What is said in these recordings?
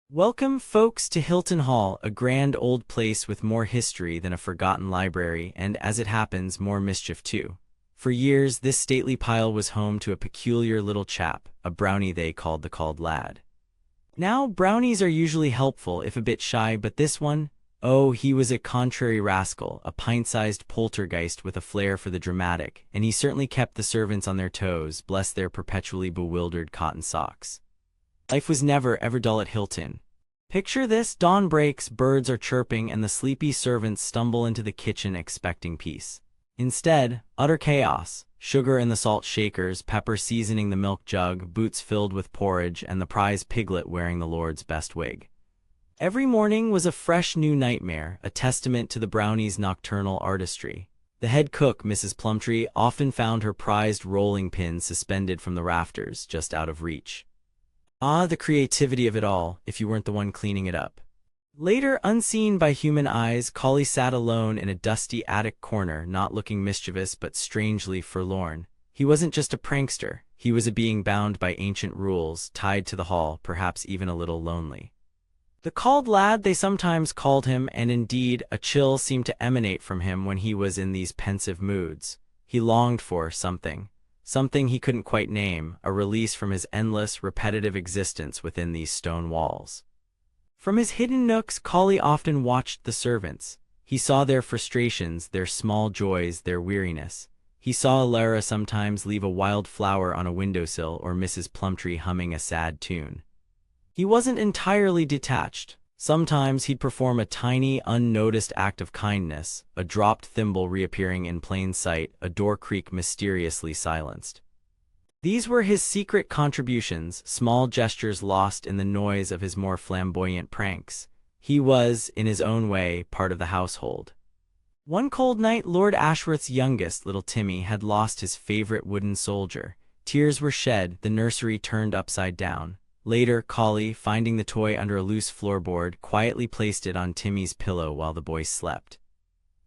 Welcome, folks, to Hilton Hall, a grand old place with more history than a forgotten library and, as it happens, more mischief too. For years, this stately pile was home to a peculiar little chap, a brownie they called the Cauld Lad. Now, brownies are usually helpful if a bit shy, but this one? Oh, he was a contrary rascal, a pint-sized poltergeist with a flair for the dramatic, and he certainly kept the servants on their toes, bless their perpetually bewildered cotton socks. Life was never ever dull at Hilton. Picture this: dawn breaks, birds are chirping, and the sleepy servants stumble into the kitchen expecting peace. Instead, utter chaos: sugar in the salt shakers, pepper seasoning the milk jug, boots filled with porridge, and the prize piglet wearing the Lord's best wig. Every morning was a fresh new nightmare, a testament to the brownies' nocturnal artistry. The head cook, Mrs. Plumtree, often found her prized rolling pin suspended from the rafters, just out of reach. Ah, the creativity of it all, if you weren't the one cleaning it up. Later, unseen by human eyes, Collie sat alone in a dusty attic corner, not looking mischievous but strangely forlorn. He wasn't just a prankster, he was a being bound by ancient rules, tied to the hall, perhaps even a little lonely. The Cauld Lad, they sometimes called him, and indeed, a chill seemed to emanate from him when he was in these pensive moods. He longed for something he couldn't quite name, a release from his endless, repetitive existence within these stone walls. From his hidden nooks, Collie often watched the servants. He saw their frustrations, their small joys, their weariness. He saw Alara sometimes leave a wild flower on a windowsill or Mrs. Plumtree humming a sad tune. He wasn't entirely detached. Sometimes he'd perform a tiny, unnoticed act of kindness, a dropped thimble reappearing in plain sight, a door creak mysteriously silenced. These were his secret contributions, small gestures lost in the noise of his more flamboyant pranks. He was, in his own way, part of the household. One cold night, Lord Ashworth's youngest, little Timmy, had lost his favorite wooden soldier. Tears were shed, the nursery turned upside down. Later, Collie, finding the toy under a loose floorboard, quietly placed it on Timmy's pillow while the boy slept.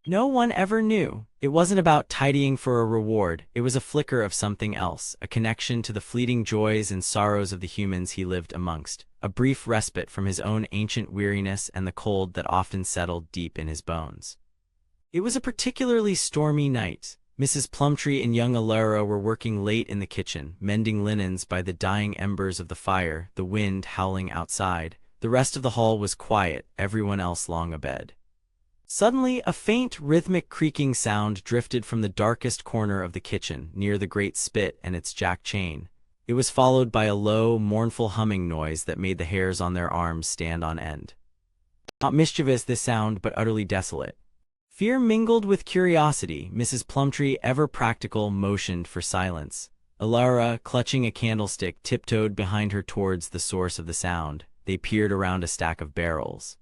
No one ever knew. It wasn't about tidying for a reward, it was a flicker of something else, a connection to the fleeting joys and sorrows of the humans he lived amongst, a brief respite from his own ancient weariness and the cold that often settled deep in his bones. It was a particularly stormy night. Mrs. Plumtree and young Alara were working late in the kitchen, mending linens by the dying embers of the fire, the wind howling outside. The rest of the hall was quiet, everyone else long abed. Suddenly, a faint, rhythmic creaking sound drifted from the darkest corner of the kitchen, near the great spit and its jack chain. It was followed by a low, mournful humming noise that made the hairs on their arms stand on end. Not mischievous, this sound, but utterly desolate. Fear mingled with curiosity. Mrs. Plumtree, ever practical, motioned for silence. Alara, clutching a candlestick, tiptoed behind her towards the source of the sound. They peered around a stack of barrels.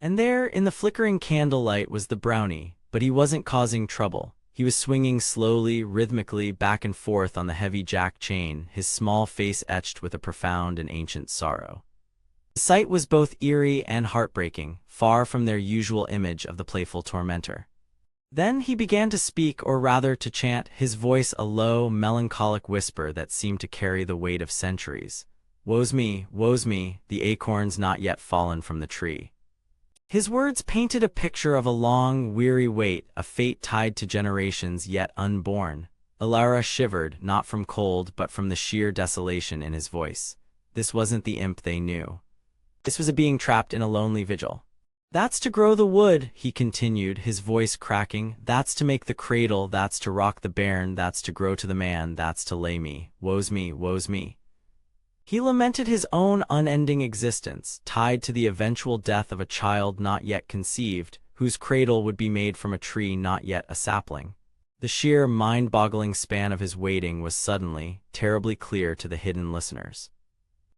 And there, in the flickering candlelight, was the brownie, but he wasn't causing trouble. He was swinging slowly, rhythmically, back and forth on the heavy jack chain, his small face etched with a profound and ancient sorrow. The sight was both eerie and heartbreaking, far from their usual image of the playful tormentor. Then he began to speak, or rather to chant, his voice a low, melancholic whisper that seemed to carry the weight of centuries. Woe's me, the acorn's not yet fallen from the tree. His words painted a picture of a long, weary wait, a fate tied to generations yet unborn. Alara shivered, not from cold but from the sheer desolation in his voice. This wasn't the imp they knew. This was a being trapped in a lonely vigil. That's to grow the wood, he continued, his voice cracking. That's to make the cradle, that's to rock the bairn, that's to grow to the man, that's to lay me. Woe's me, woe's me. He lamented his own unending existence, tied to the eventual death of a child not yet conceived, whose cradle would be made from a tree not yet a sapling. The sheer, mind-boggling span of his waiting was suddenly, terribly clear to the hidden listeners.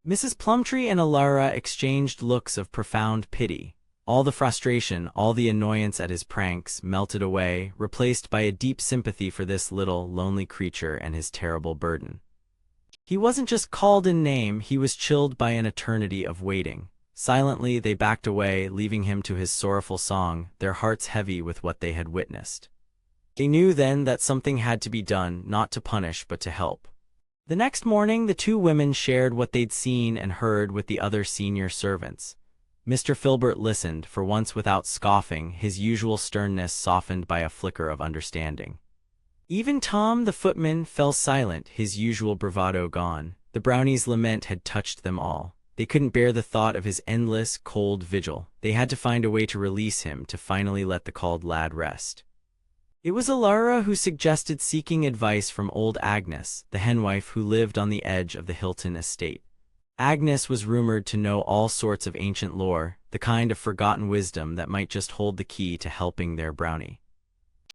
Mrs. Plumtree and Alara exchanged looks of profound pity. All the frustration, all the annoyance at his pranks, melted away, replaced by a deep sympathy for this little, lonely creature and his terrible burden. He wasn't just called in name, he was chilled by an eternity of waiting. Silently, they backed away, leaving him to his sorrowful song, their hearts heavy with what they had witnessed. They knew then that something had to be done, not to punish but to help. The next morning, the two women shared what they'd seen and heard with the other senior servants. Mr. Filbert listened, for once without scoffing, his usual sternness softened by a flicker of understanding. Even Tom, the footman, fell silent, his usual bravado gone. The Brownies' lament had touched them all. They couldn't bear the thought of his endless, cold vigil. They had to find a way to release him, to finally let the Cauld Lad rest. It was Alara who suggested seeking advice from old Agnes, the henwife who lived on the edge of the Hilton estate. Agnes was rumored to know all sorts of ancient lore, the kind of forgotten wisdom that might just hold the key to helping their Brownie.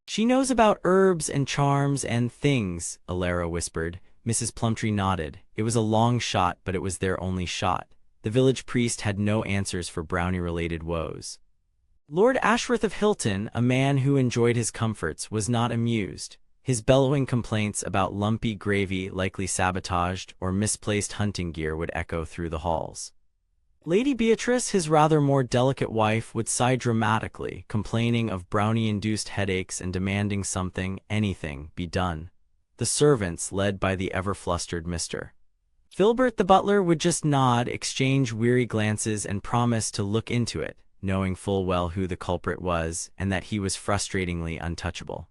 "She knows about herbs and charms and things," Alara whispered. Mrs. Plumtree nodded. It was a long shot, but it was their only shot. The village priest had no answers for Brownie-related woes. Lord Ashworth of Hilton, a man who enjoyed his comforts, was not amused. His bellowing complaints about lumpy gravy likely sabotaged or misplaced hunting gear would echo through the halls. Lady Beatrice, his rather more delicate wife, would sigh dramatically, complaining of Brownie-induced headaches and demanding something, anything, be done. The servants, led by the ever-flustered Mr. Filbert the butler, would just nod, exchange weary glances, and promise to look into it, knowing full well who the culprit was and that he was frustratingly untouchable.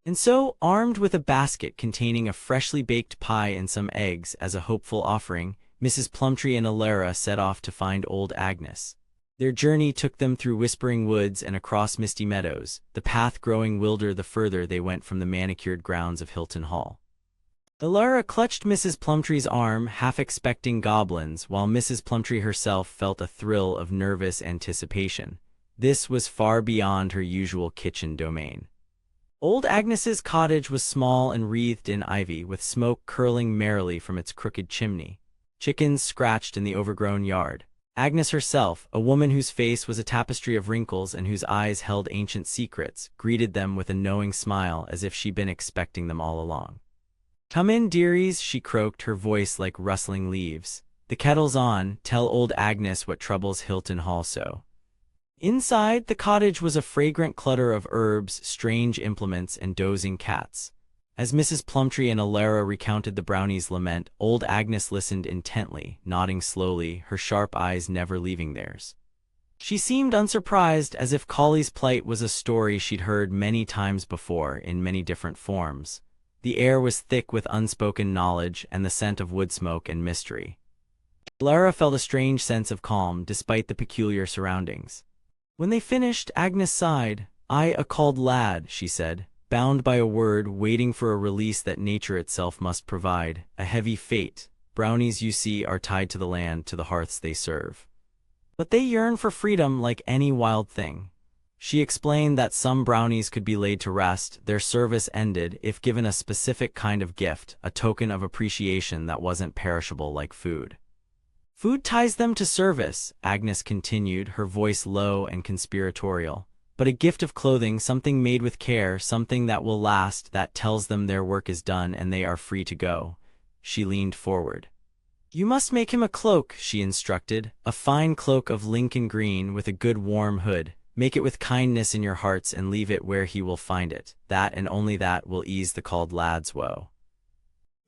And so, armed with a basket containing a freshly baked pie and some eggs as a hopeful offering, Mrs. Plumtree and Alara set off to find old Agnes. Their journey took them through whispering woods and across misty meadows, the path growing wilder the further they went from the manicured grounds of Hilton Hall. Alara clutched Mrs. Plumtree's arm, half expecting goblins, while Mrs. Plumtree herself felt a thrill of nervous anticipation. This was far beyond her usual kitchen domain. Old Agnes's cottage was small and wreathed in ivy, with smoke curling merrily from its crooked chimney. Chickens scratched in the overgrown yard. Agnes herself, a woman whose face was a tapestry of wrinkles and whose eyes held ancient secrets, greeted them with a knowing smile as if she'd been expecting them all along. "Come in, dearies," she croaked, her voice like rustling leaves. "The kettle's on. Tell old Agnes what troubles Hilton Hall so." Inside, the cottage was a fragrant clutter of herbs, strange implements, and dozing cats. As Mrs. Plumtree and Alara recounted the Brownies' lament, old Agnes listened intently, nodding slowly, her sharp eyes never leaving theirs. She seemed unsurprised, as if Collie's plight was a story she'd heard many times before, in many different forms. The air was thick with unspoken knowledge and the scent of wood smoke and mystery. Alara felt a strange sense of calm, despite the peculiar surroundings. When they finished, Agnes sighed. "A Cauld Lad," she said, "bound by a word, waiting for a release that nature itself must provide. A heavy fate. Brownies, you see, are tied to the land, to the hearths they serve. But they yearn for freedom like any wild thing." She explained that some Brownies could be laid to rest, their service ended, if given a specific kind of gift, a token of appreciation that wasn't perishable like food. "Food ties them to service," Agnes continued, her voice low and conspiratorial. "But a gift of clothing, something made with care, something that will last, that tells them their work is done and they are free to go." She leaned forward. "You must make him a cloak," she instructed, "a fine cloak of Lincoln green with a good warm hood. Make it with kindness in your hearts and leave it where he will find it. That and only that will ease the Cauld Lad's woe."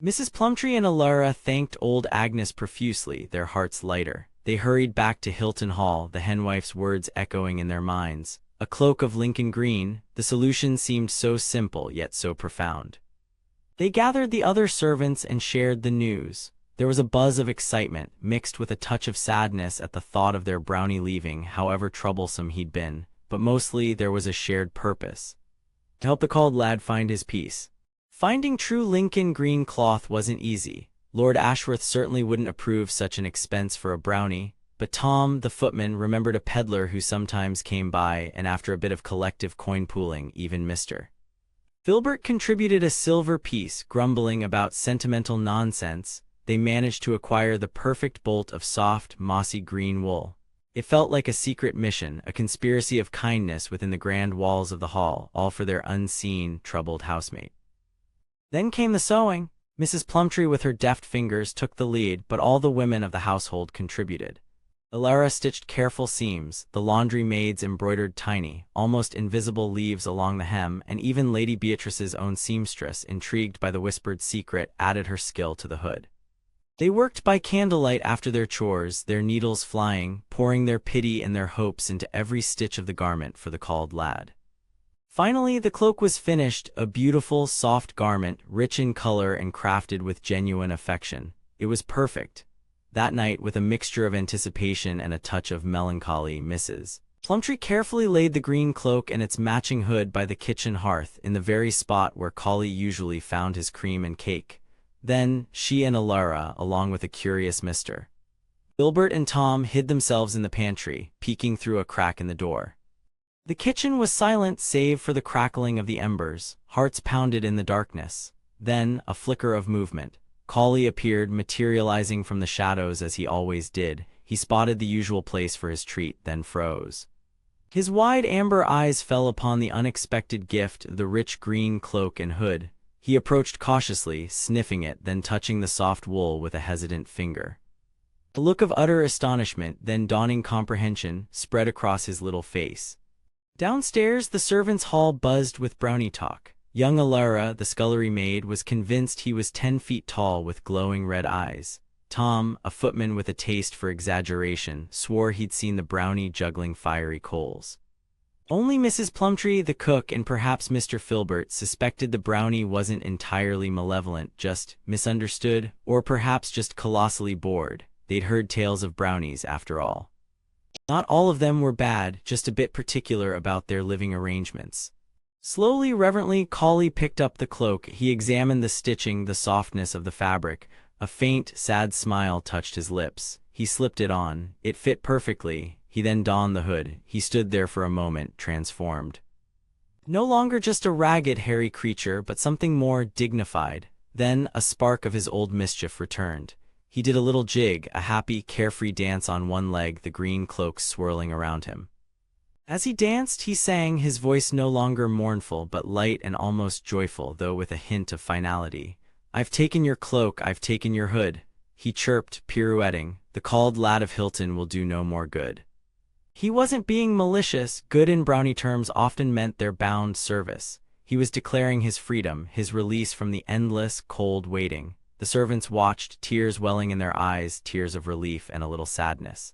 Mrs. Plumtree and Alara thanked old Agnes profusely, their hearts lighter. They hurried back to Hilton Hall, the henwife's words echoing in their minds. A cloak of Lincoln green, the solution seemed so simple yet so profound. They gathered the other servants and shared the news. There was a buzz of excitement, mixed with a touch of sadness at the thought of their Brownie leaving, however troublesome he'd been, but mostly there was a shared purpose: to help the Cauld Lad find his peace. Finding true Lincoln green cloth wasn't easy. Lord Ashworth certainly wouldn't approve such an expense for a Brownie, but Tom, the footman, remembered a peddler who sometimes came by, and after a bit of collective coin-pooling, even Mr. Filbert contributed a silver piece, grumbling about sentimental nonsense. They managed to acquire the perfect bolt of soft, mossy green wool. It felt like a secret mission, a conspiracy of kindness within the grand walls of the hall, all for their unseen, troubled housemate. Then came the sewing. Mrs. Plumtree with her deft fingers took the lead, but all the women of the household contributed. Ilara stitched careful seams, the laundry maids embroidered tiny, almost invisible leaves along the hem, and even Lady Beatrice's own seamstress, intrigued by the whispered secret, added her skill to the hood. They worked by candlelight after their chores, their needles flying, pouring their pity and their hopes into every stitch of the garment for the Cauld Lad. Finally, the cloak was finished, a beautiful, soft garment, rich in color and crafted with genuine affection. It was perfect. That night, with a mixture of anticipation and a touch of melancholy, Mrs. Plumtree carefully laid the green cloak and its matching hood by the kitchen hearth, in the very spot where Cauld usually found his cream and cake. Then, she and Ilara, along with a curious Mr. Filbert and Tom, hid themselves in the pantry, peeking through a crack in the door. The kitchen was silent save for the crackling of the embers. Hearts pounded in the darkness. Then, a flicker of movement. Cauld appeared, materializing from the shadows as he always did. He spotted the usual place for his treat, then froze. His wide amber eyes fell upon the unexpected gift, the rich green cloak and hood. He approached cautiously, sniffing it, then touching the soft wool with a hesitant finger. A look of utter astonishment, then dawning comprehension, spread across his little face. Downstairs, the servants' hall buzzed with brownie talk. Young Ilara, the scullery maid, was convinced he was 10 feet tall with glowing red eyes. Tom, a footman with a taste for exaggeration, swore he'd seen the brownie juggling fiery coals. Only Mrs. Plumtree, the cook, and perhaps Mr. Filbert suspected the brownie wasn't entirely malevolent, just misunderstood, or perhaps just colossally bored. They'd heard tales of brownies, after all. Not all of them were bad, just a bit particular about their living arrangements. Slowly, reverently, Cauld picked up the cloak. He examined the stitching, the softness of the fabric. A faint, sad smile touched his lips. He slipped it on. It fit perfectly. He then donned the hood. He stood there for a moment, transformed. No longer just a ragged, hairy creature, but something more dignified. Then, a spark of his old mischief returned. He did a little jig, a happy, carefree dance on one leg, the green cloak swirling around him. As he danced, he sang, his voice no longer mournful but light and almost joyful, though with a hint of finality. "I've taken your cloak, I've taken your hood," he chirped, pirouetting. "The Cauld Lad of Hilton will do no more good." He wasn't being malicious. Good in brownie terms often meant their bound service. He was declaring his freedom, his release from the endless, cold waiting. The servants watched, tears welling in their eyes, tears of relief and a little sadness.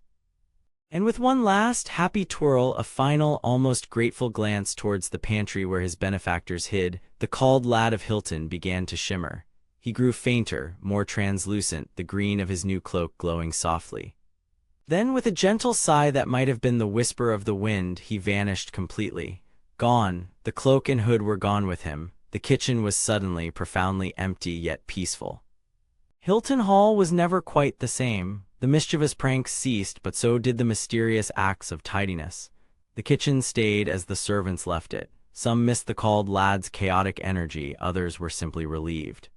And with one last, happy twirl, a final, almost grateful glance towards the pantry where his benefactors hid, the Cauld Lad of Hilton began to shimmer. He grew fainter, more translucent, the green of his new cloak glowing softly. Then, with a gentle sigh that might have been the whisper of the wind, he vanished completely. Gone. The cloak and hood were gone with him. The kitchen was suddenly, profoundly empty yet peaceful. Hilton Hall was never quite the same. The mischievous pranks ceased, but so did the mysterious acts of tidiness. The kitchen stayed as the servants left it. Some missed the Cauld Lad's chaotic energy, others were simply relieved.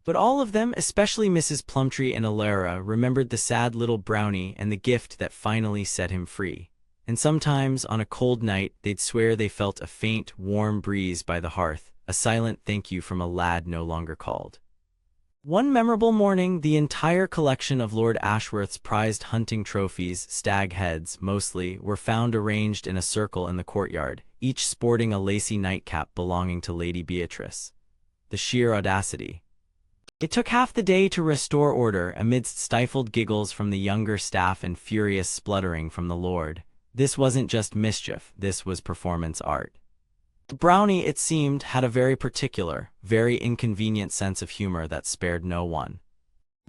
But all of them, especially Mrs. Plumtree and Ilara, remembered the sad little brownie and the gift that finally set him free. And sometimes, on a cold night, they'd swear they felt a faint, warm breeze by the hearth, a silent thank you from a lad no longer called. One memorable morning, the entire collection of Lord Ashworth's prized hunting trophies, stag heads mostly, were found arranged in a circle in the courtyard, each sporting a lacy nightcap belonging to Lady Beatrice. The sheer audacity. It took half the day to restore order, amidst stifled giggles from the younger staff and furious spluttering from the Lord. This wasn't just mischief, this was performance art. The brownie, it seemed, had a very particular, very inconvenient sense of humor that spared no one.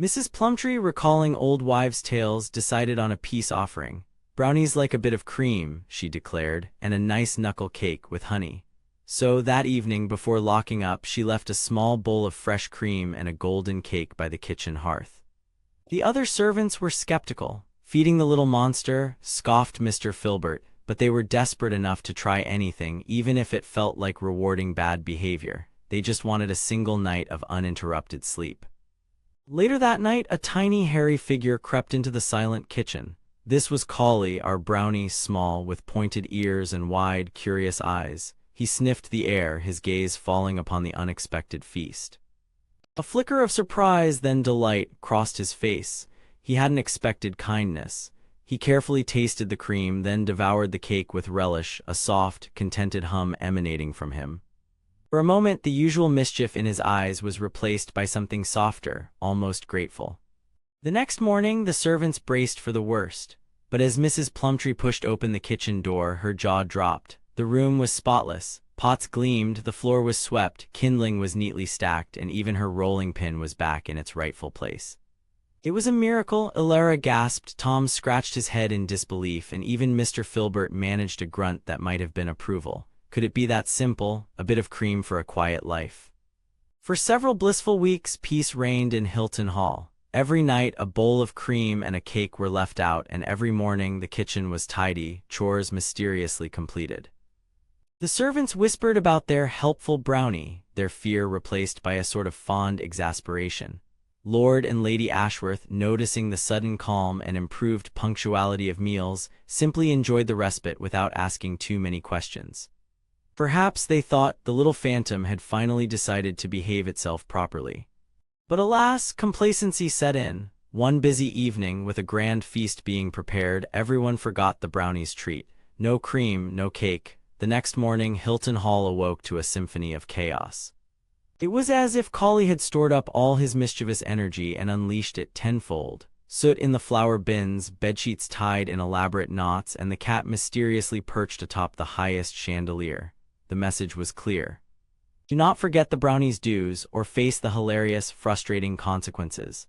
Mrs. Plumtree, recalling old wives' tales, decided on a peace offering. "Brownies like a bit of cream," she declared, "and a nice knuckle cake with honey." So that evening, before locking up, she left a small bowl of fresh cream and a golden cake by the kitchen hearth. The other servants were skeptical. "Feeding the little monster," scoffed Mr. Filbert, but they were desperate enough to try anything, even if it felt like rewarding bad behavior. They just wanted a single night of uninterrupted sleep. Later that night, a tiny, hairy figure crept into the silent kitchen. This was Cauld, our brownie, small, with pointed ears and wide, curious eyes. He sniffed the air, his gaze falling upon the unexpected feast. A flicker of surprise, then delight, crossed his face. He hadn't expected kindness. He carefully tasted the cream, then devoured the cake with relish, a soft, contented hum emanating from him. For a moment, the usual mischief in his eyes was replaced by something softer, almost grateful. The next morning, the servants braced for the worst. But as Mrs. Plumtree pushed open the kitchen door, her jaw dropped. The room was spotless. Pots gleamed, the floor was swept, kindling was neatly stacked, and even her rolling pin was back in its rightful place. "It was a miracle," Elara gasped. Tom scratched his head in disbelief, and even Mr. Filbert managed a grunt that might have been approval. Could it be that simple? A bit of cream for a quiet life. For several blissful weeks, peace reigned in Hilton Hall. Every night, a bowl of cream and a cake were left out, and every morning the kitchen was tidy, chores mysteriously completed. The servants whispered about their helpful Brownie, their fear replaced by a sort of fond exasperation. Lord and Lady Ashworth, noticing the sudden calm and improved punctuality of meals, simply enjoyed the respite without asking too many questions. Perhaps they thought the little phantom had finally decided to behave itself properly. But alas, complacency set in. One busy evening, with a grand feast being prepared, everyone forgot the Brownies' treat. No cream, no cake. The next morning, Hilton Hall awoke to a symphony of chaos. It was as if Cauld had stored up all his mischievous energy and unleashed it tenfold. Soot in the flour bins, bedsheets tied in elaborate knots, and the cat mysteriously perched atop the highest chandelier. The message was clear. Do not forget the Brownies' dues, or face the hilarious, frustrating consequences.